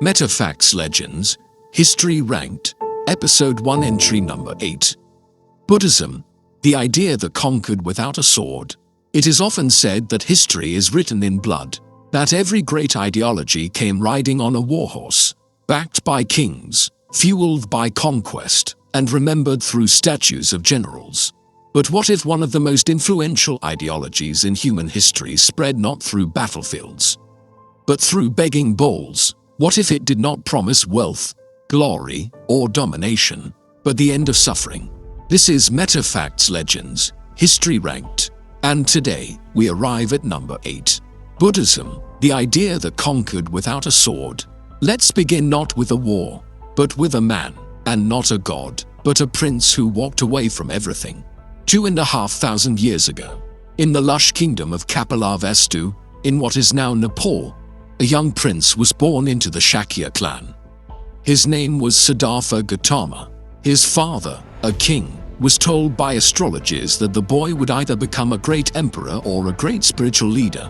MetaFacts Legends, History Ranked, Episode 1 Entry Number 8. Buddhism, the idea that conquered without a sword. It is often said that history is written in blood, that every great ideology came riding on a warhorse, backed by kings, fueled by conquest, and remembered through statues of generals. But what if one of the most influential ideologies in human history spread not through battlefields, but through begging bowls? What if it did not promise wealth, glory, or domination, but the end of suffering? This is MetaFacts Legends, History Ranked, and today we arrive at number 8. Buddhism, the idea that conquered without a sword. Let's begin not with a war, but with a man, and not a god, but a prince who walked away from everything. 2,500 years ago, in the lush kingdom of Kapilavastu, in what is now Nepal, a young prince was born into the Shakya clan. His name was Siddhartha Gautama. His father, a king, was told by astrologers that the boy would either become a great emperor or a great spiritual leader.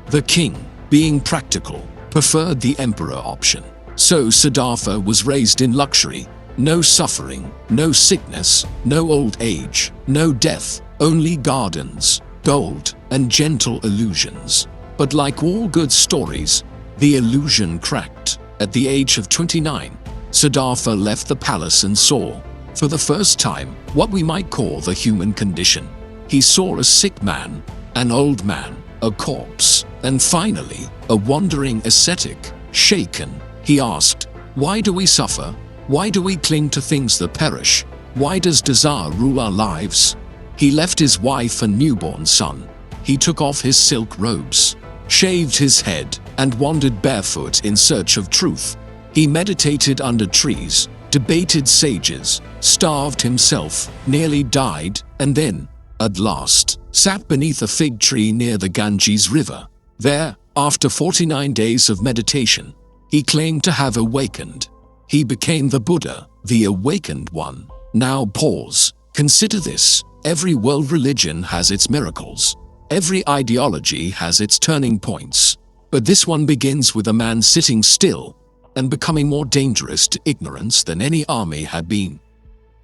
The king, being practical, preferred the emperor option. So Siddhartha was raised in luxury. No suffering, no sickness, no old age, no death, only gardens, gold, and gentle illusions. But like all good stories, the illusion cracked. At the age of 29, Siddhartha left the palace and saw, for the first time, what we might call the human condition. He saw a sick man, an old man, a corpse, and finally, a wandering ascetic. Shaken, he asked, "Why do we suffer? Why do we cling to things that perish? Why does desire rule our lives?" He left his wife and newborn son. He took off his silk robes, shaved his head, and wandered barefoot in search of truth. He meditated under trees, debated sages, starved himself, nearly died, and then, at last, sat beneath a fig tree near the Ganges River. There, after 49 days of meditation, he claimed to have awakened. He became the Buddha, the awakened one. Now pause. Consider this. Every world religion has its miracles. Every ideology has its turning points. But this one begins with a man sitting still and becoming more dangerous to ignorance than any army had been.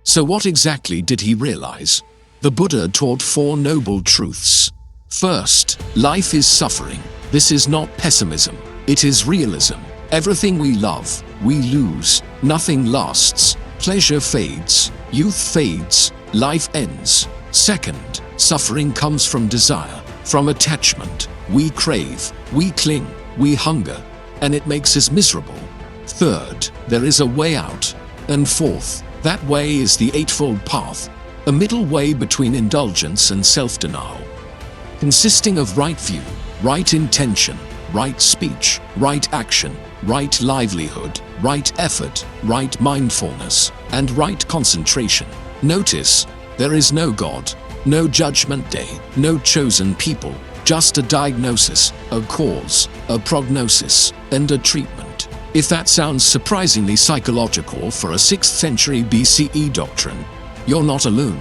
So what exactly did he realize? The Buddha taught 4 noble truths. First, life is suffering. This is not pessimism. It is realism. Everything we love, we lose. Nothing lasts. Pleasure fades. Youth fades. Life ends. Second, suffering comes from desire, from attachment. We crave, we cling, we hunger, and it makes us miserable. Third, there is a way out. And fourth, that way is the Eightfold Path, a middle way between indulgence and self-denial, consisting of right view, right intention, right speech, right action, right livelihood, right effort, right mindfulness, and right concentration. Notice, there is no God, no judgment day, no chosen people, just a diagnosis, a cause, a prognosis, and a treatment. If that sounds surprisingly psychological for a 6th century BCE doctrine, you're not alone.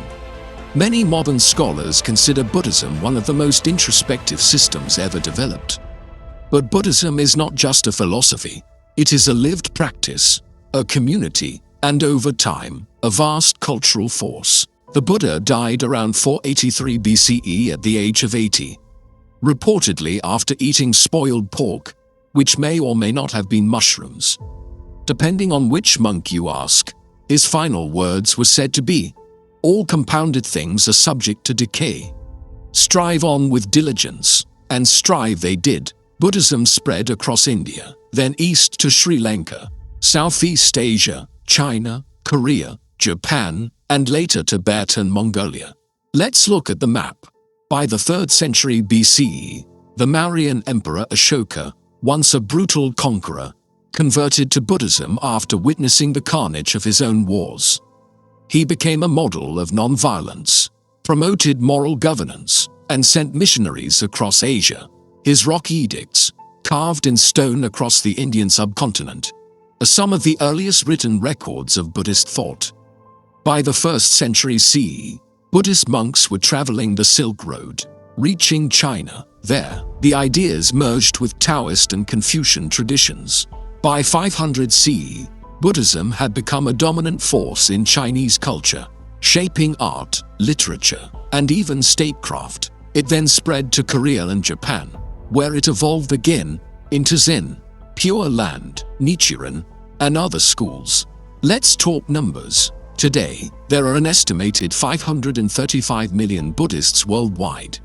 Many modern scholars consider Buddhism one of the most introspective systems ever developed. But Buddhism is not just a philosophy. It is a lived practice, a community, and over time, a vast cultural force. The Buddha died around 483 BCE at the age of 80, reportedly after eating spoiled pork, which may or may not have been mushrooms. Depending on which monk you ask, his final words were said to be, "All compounded things are subject to decay. Strive on with diligence," and strive they did. Buddhism spread across India, then east to Sri Lanka, Southeast Asia, China, Korea, Japan, and later Tibet and Mongolia. Let's look at the map. By the 3rd century BCE, the Mauryan Emperor Ashoka, once a brutal conqueror, converted to Buddhism after witnessing the carnage of his own wars. He became a model of non-violence, promoted moral governance, and sent missionaries across Asia. His rock edicts, carved in stone across the Indian subcontinent, are some of the earliest written records of Buddhist thought. By the 1st century CE, Buddhist monks were traveling the Silk Road, reaching China. There, the ideas merged with Taoist and Confucian traditions. By 500 CE, Buddhism had become a dominant force in Chinese culture, shaping art, literature, and even statecraft. It then spread to Korea and Japan, where it evolved again into Zen, Pure Land, Nichiren, and other schools. Let's talk numbers. Today, there are an estimated 535 million Buddhists worldwide.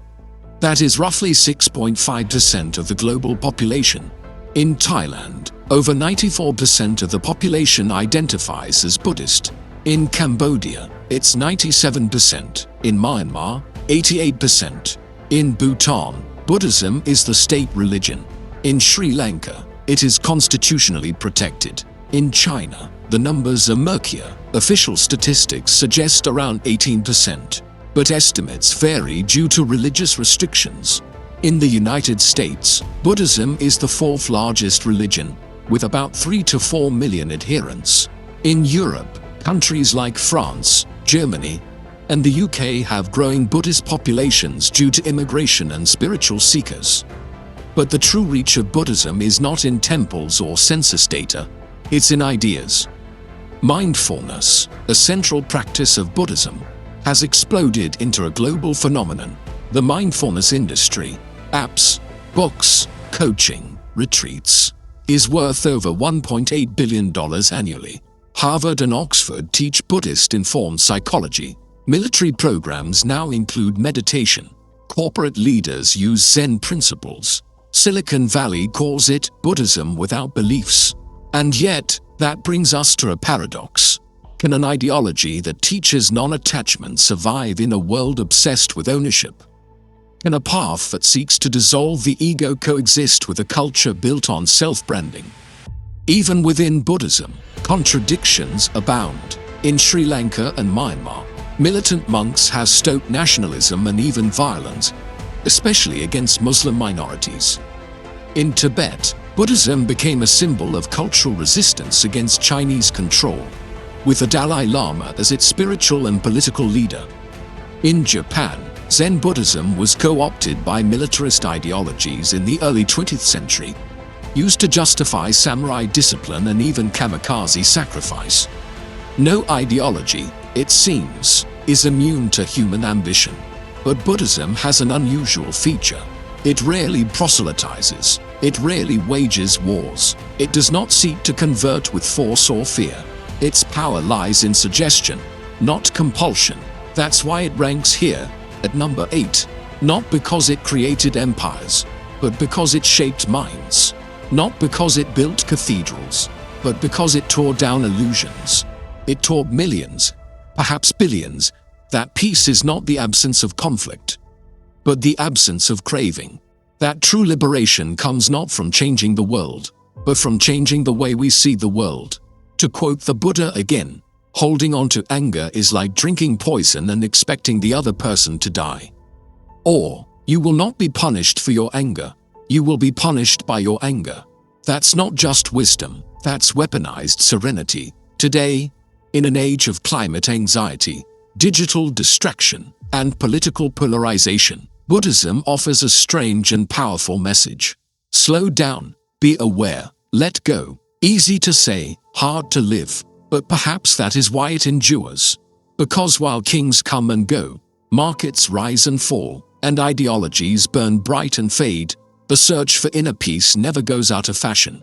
That is roughly 6.5% of the global population. In Thailand, over 94% of the population identifies as Buddhist. In Cambodia, it's 97%. In Myanmar, 88%. In Bhutan, Buddhism is the state religion. In Sri Lanka, it is constitutionally protected. In China, the numbers are murkier. Official statistics suggest around 18%, but estimates vary due to religious restrictions. In the United States, Buddhism is the fourth largest religion, with about 3 to 4 million adherents. In Europe, countries like France, Germany, and the UK have growing Buddhist populations due to immigration and spiritual seekers. But the true reach of Buddhism is not in temples or census data, it's in ideas. Mindfulness, a central practice of Buddhism, has exploded into a global phenomenon. The mindfulness industry, apps, books, coaching, retreats, is worth over $1.8 billion annually. Harvard and Oxford teach Buddhist-informed psychology. Military programs now include meditation. Corporate leaders use Zen principles. Silicon Valley calls it Buddhism without beliefs. And yet, that brings us to a paradox. Can an ideology that teaches non-attachment survive in a world obsessed with ownership? Can a path that seeks to dissolve the ego coexist with a culture built on self-branding? Even within Buddhism, contradictions abound. In Sri Lanka and Myanmar, militant monks have stoked nationalism and even violence, especially against Muslim minorities. In Tibet, Buddhism became a symbol of cultural resistance against Chinese control, with the Dalai Lama as its spiritual and political leader. In Japan, Zen Buddhism was co-opted by militarist ideologies in the early 20th century, used to justify samurai discipline and even kamikaze sacrifice. No ideology, it seems, is immune to human ambition. But Buddhism has an unusual feature. It rarely proselytizes. It rarely wages wars. It does not seek to convert with force or fear. Its power lies in suggestion, not compulsion. That's why it ranks here, at number 8. Not because it created empires, but because it shaped minds. Not because it built cathedrals, but because it tore down illusions. It taught millions, perhaps billions, that peace is not the absence of conflict, but the absence of craving. That true liberation comes not from changing the world, but from changing the way we see the world. To quote the Buddha again, holding on to anger is like drinking poison and expecting the other person to die. Or, you will not be punished for your anger, you will be punished by your anger. That's not just wisdom, that's weaponized serenity. Today, in an age of climate anxiety, digital distraction, and political polarization, Buddhism offers a strange and powerful message. Slow down, be aware, let go. Easy to say, hard to live, but perhaps that is why it endures. Because while kings come and go, markets rise and fall, and ideologies burn bright and fade, the search for inner peace never goes out of fashion.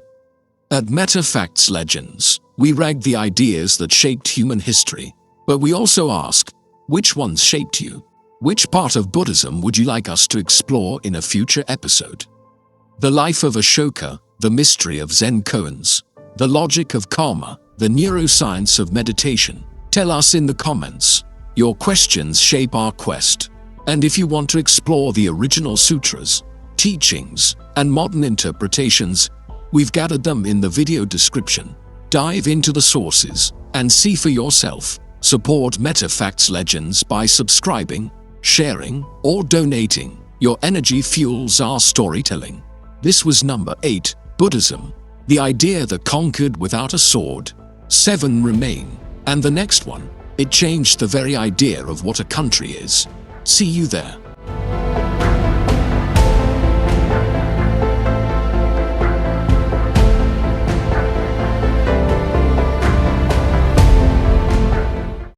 At MetaFacts Legends, we rank the ideas that shaped human history, but we also ask, which ones shaped you? Which part of Buddhism would you like us to explore in a future episode? The life of Ashoka, the mystery of Zen koans, the logic of karma, the neuroscience of meditation. Tell us in the comments. Your questions shape our quest. And if you want to explore the original sutras, teachings, and modern interpretations, we've gathered them in the video description. Dive into the sources and see for yourself. Support MetaFacts Legends by subscribing, sharing, or donating. Your energy fuels our storytelling. This was number 8, Buddhism, the idea that conquered without a sword. 7 remain. And the next one, it changed the very idea of what a country is. See you there.